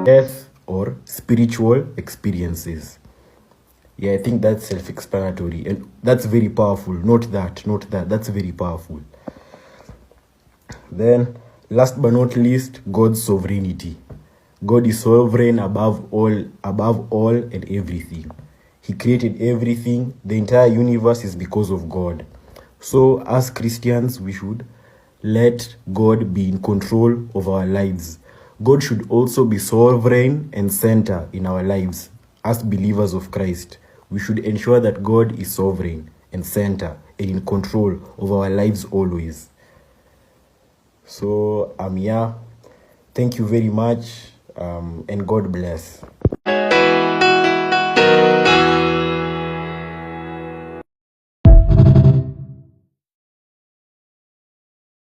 death, or spiritual experiences. Yeah, I think that's self-explanatory, and that's very powerful. Note that. That's very powerful. Then, last but not least, God's sovereignty. God is sovereign above all and everything. He created everything. The entire universe is because of God. So, as Christians, we should let God be in control of our lives. God should also be sovereign and center in our lives. As believers of Christ, we should ensure that God is sovereign and center and in control of our lives always. So, yeah, thank you very much, and God bless.